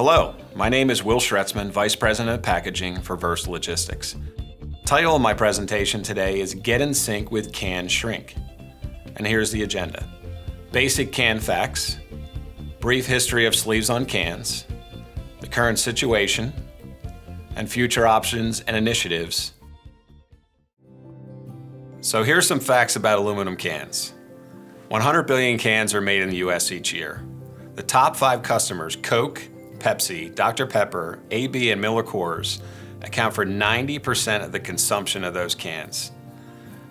Hello, my name is Will Schretzman, Vice President of Packaging for Verst Logistics. Title of my presentation today is Get in Sync with CanShrink. And here's the agenda. Basic can facts, brief history of sleeves on cans, the current situation, and future options and initiatives. So here's some facts about aluminum cans. 100 billion cans are made in the US each year. The top 5 customers, Coke, Pepsi, Dr. Pepper, AB, and Miller Coors, account for 90% of the consumption of those cans.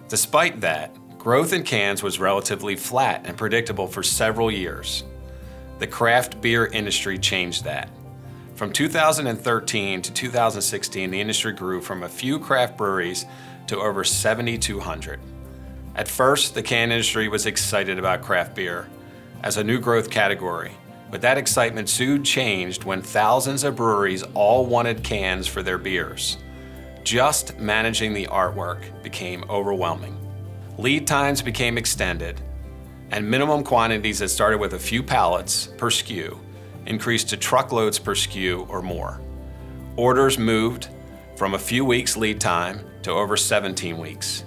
Despite that, growth in cans was relatively flat and predictable for several years. The craft beer industry changed that. From 2013 to 2016, the industry grew from a few craft breweries to over 7,200. At first, the can industry was excited about craft beer as a new growth category. But that excitement soon changed when thousands of breweries all wanted cans for their beers. Just managing the artwork became overwhelming. Lead times became extended, and minimum quantities that started with a few pallets per SKU increased to truckloads per SKU or more. Orders moved from a few weeks lead time to over 17 weeks.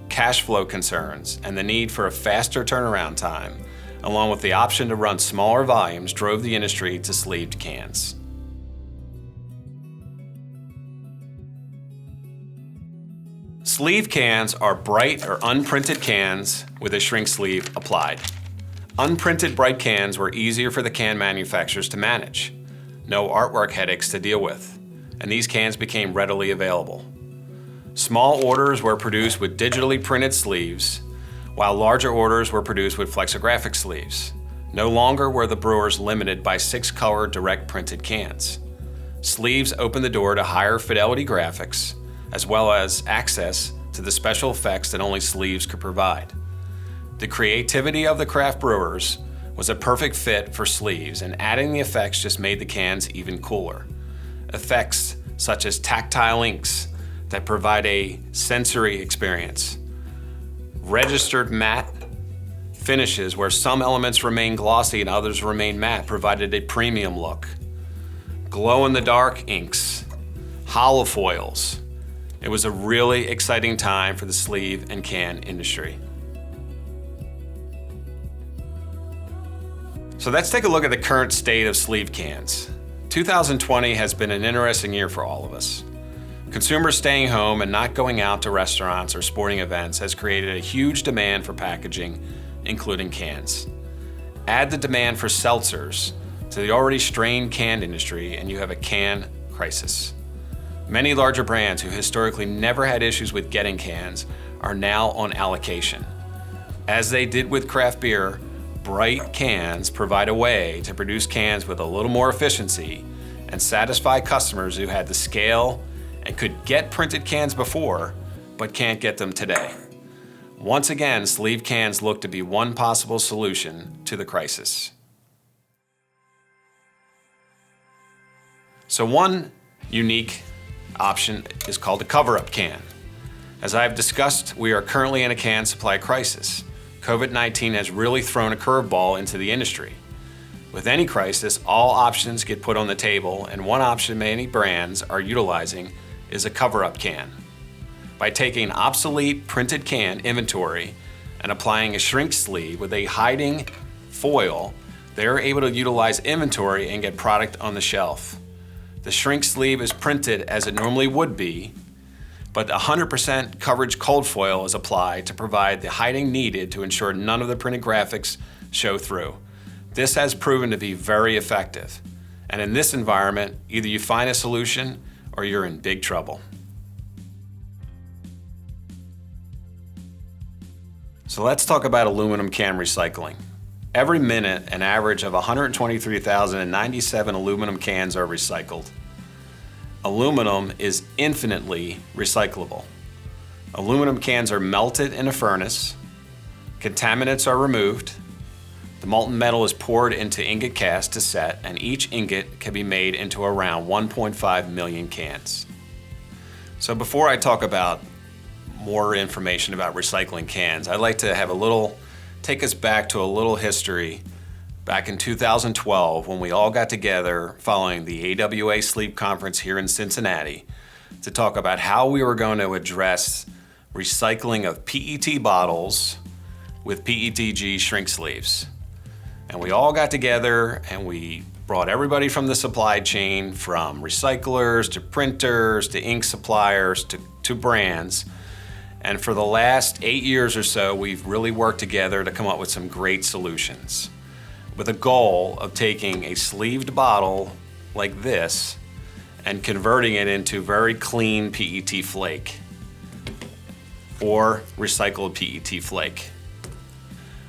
Cash flow concerns and the need for a faster turnaround time, along with the option to run smaller volumes, drove the industry to sleeved cans. Sleeve cans are bright or unprinted cans with a shrink sleeve applied. Unprinted bright cans were easier for the can manufacturers to manage. No artwork headaches to deal with, and these cans became readily available. Small orders were produced with digitally printed sleeves, while larger orders were produced with flexographic sleeves. No longer were the brewers limited by 6-color direct printed cans. Sleeves opened the door to higher fidelity graphics, as well as access to the special effects that only sleeves could provide. The creativity of the craft brewers was a perfect fit for sleeves, and adding the effects just made the cans even cooler. Effects such as tactile inks that provide a sensory experience, registered matte finishes where some elements remain glossy and others remain matte provided a premium look. Glow-in-the-dark inks, hollow foils. It was a really exciting time for the sleeve and can industry. So let's take a look at the current state of sleeve cans. 2020 has been an interesting year for all of us. Consumers staying home and not going out to restaurants or sporting events has created a huge demand for packaging, including cans. Add the demand for seltzers to the already strained can industry and you have a can crisis. Many larger brands who historically never had issues with getting cans are now on allocation. As they did with craft beer, bright cans provide a way to produce cans with a little more efficiency and satisfy customers who had the scale and could get printed cans before, but can't get them today. Once again, sleeve cans look to be one possible solution to the crisis. So one unique option is called a cover-up can. As I've discussed, we are currently in a can supply crisis. COVID-19 has really thrown a curveball into the industry. With any crisis, all options get put on the table, and one option many brands are utilizing is a cover-up can. By taking obsolete printed can inventory and applying a shrink sleeve with a hiding foil, they're able to utilize inventory and get product on the shelf. The shrink sleeve is printed as it normally would be, but 100% coverage cold foil is applied to provide the hiding needed to ensure none of the printed graphics show through. This has proven to be very effective. And in this environment, either you find a solution or you're in big trouble. So let's talk about aluminum can recycling. Every minute, an average of 123,097 aluminum cans are recycled. Aluminum is infinitely recyclable. Aluminum cans are melted in a furnace, contaminants are removed, the molten metal is poured into ingot cast to set, and each ingot can be made into around 1.5 million cans. So before I talk about more information about recycling cans, I'd like to have take us back to a little history back in 2012 when we all got together following the AWA Sleeve Conference here in Cincinnati to talk about how we were going to address recycling of PET bottles with PETG shrink sleeves. And we all got together and we brought everybody from the supply chain, from recyclers to printers to ink suppliers to brands. And for the last 8 years or so, we've really worked together to come up with some great solutions, with a goal of taking a sleeved bottle like this and converting it into very clean PET flake or recycled PET flake.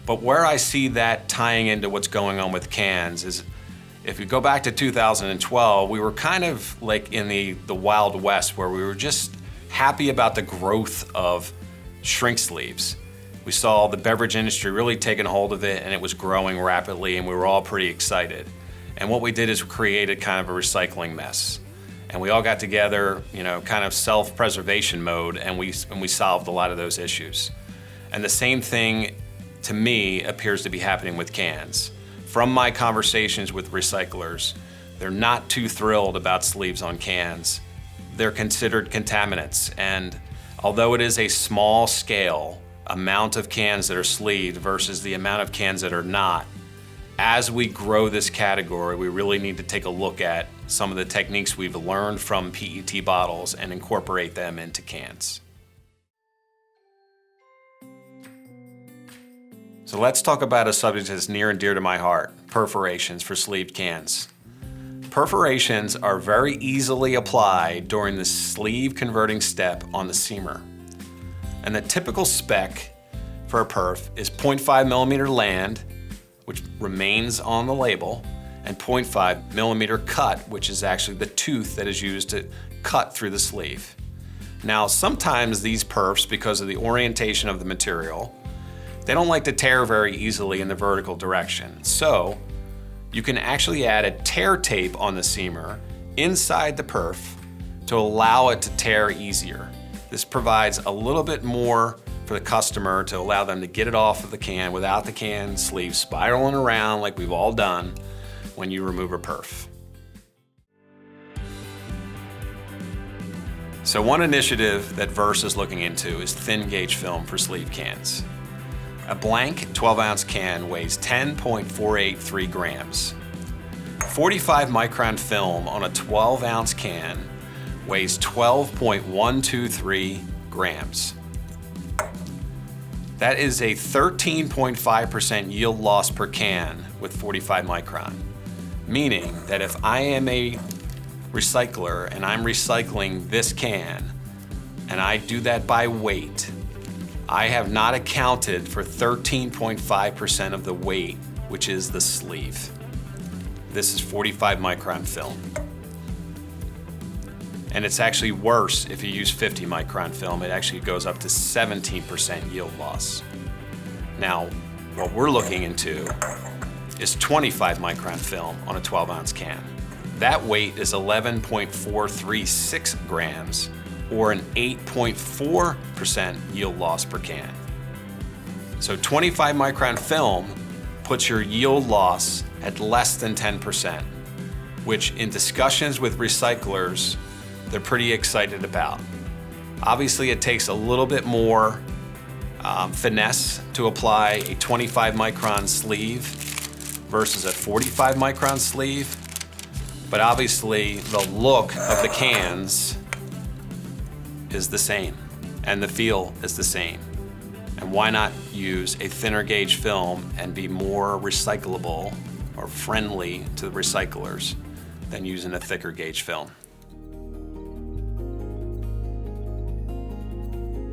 But where I see that tying into what's going on with cans is, if you go back to 2012, we were kind of like in the Wild West, where we were just happy about the growth of shrink sleeves. We saw the beverage industry really taking hold of it, and it was growing rapidly, and we were all pretty excited. And what we did is we created kind of a recycling mess. And we all got together, kind of self-preservation mode, and we solved a lot of those issues. And the same thing, to me, appears to be happening with cans. From my conversations with recyclers, they're not too thrilled about sleeves on cans. They're considered contaminants, and although it is a small scale amount of cans that are sleeved versus the amount of cans that are not, as we grow this category, we really need to take a look at some of the techniques we've learned from PET bottles and incorporate them into cans. So let's talk about a subject that's near and dear to my heart: perforations for sleeved cans. Perforations are very easily applied during the sleeve converting step on the seamer. And the typical spec for a perf is 0.5 millimeter land, which remains on the label, and 0.5 millimeter cut, which is actually the tooth that is used to cut through the sleeve. Now, sometimes these perfs, because of the orientation of the material, they don't like to tear very easily in the vertical direction. So you can actually add a tear tape on the seamer inside the perf to allow it to tear easier. This provides a little bit more for the customer to allow them to get it off of the can without the can sleeve spiraling around like we've all done when you remove a perf. So one initiative that Verst is looking into is thin gauge film for sleeve cans. A blank 12-ounce can weighs 10.483 grams. 45 micron film on a 12-ounce can weighs 12.123 grams. That is a 13.5% yield loss per can with 45 micron, meaning that if I am a recycler and I'm recycling this can and I do that by weight, I have not accounted for 13.5% of the weight, which is the sleeve. This is 45 micron film. And it's actually worse if you use 50 micron film. It actually goes up to 17% yield loss. Now, what we're looking into is 25 micron film on a 12-ounce can. That weight is 11.436 grams, or an 8.4% yield loss per can. So 25 micron film puts your yield loss at less than 10%, which in discussions with recyclers, they're pretty excited about. Obviously, it takes a little bit more finesse to apply a 25 micron sleeve versus a 45 micron sleeve, but obviously the look of the cans is the same and the feel is the same. And why not use a thinner gauge film and be more recyclable or friendly to the recyclers than using a thicker gauge film?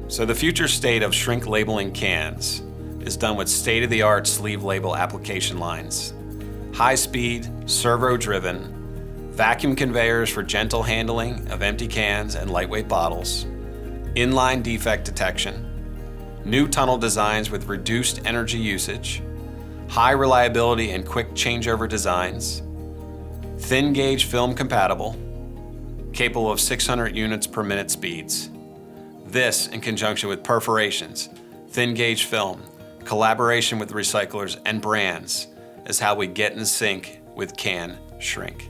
So the future state of shrink labeling cans is done with state-of-the-art sleeve label application lines, high-speed, servo-driven, vacuum conveyors for gentle handling of empty cans and lightweight bottles, inline defect detection, new tunnel designs with reduced energy usage, high reliability and quick changeover designs, thin gauge film compatible, capable of 600 units per minute speeds. This, in conjunction with perforations, thin gauge film, collaboration with recyclers and brands, is how we get in sync with Can Shrink.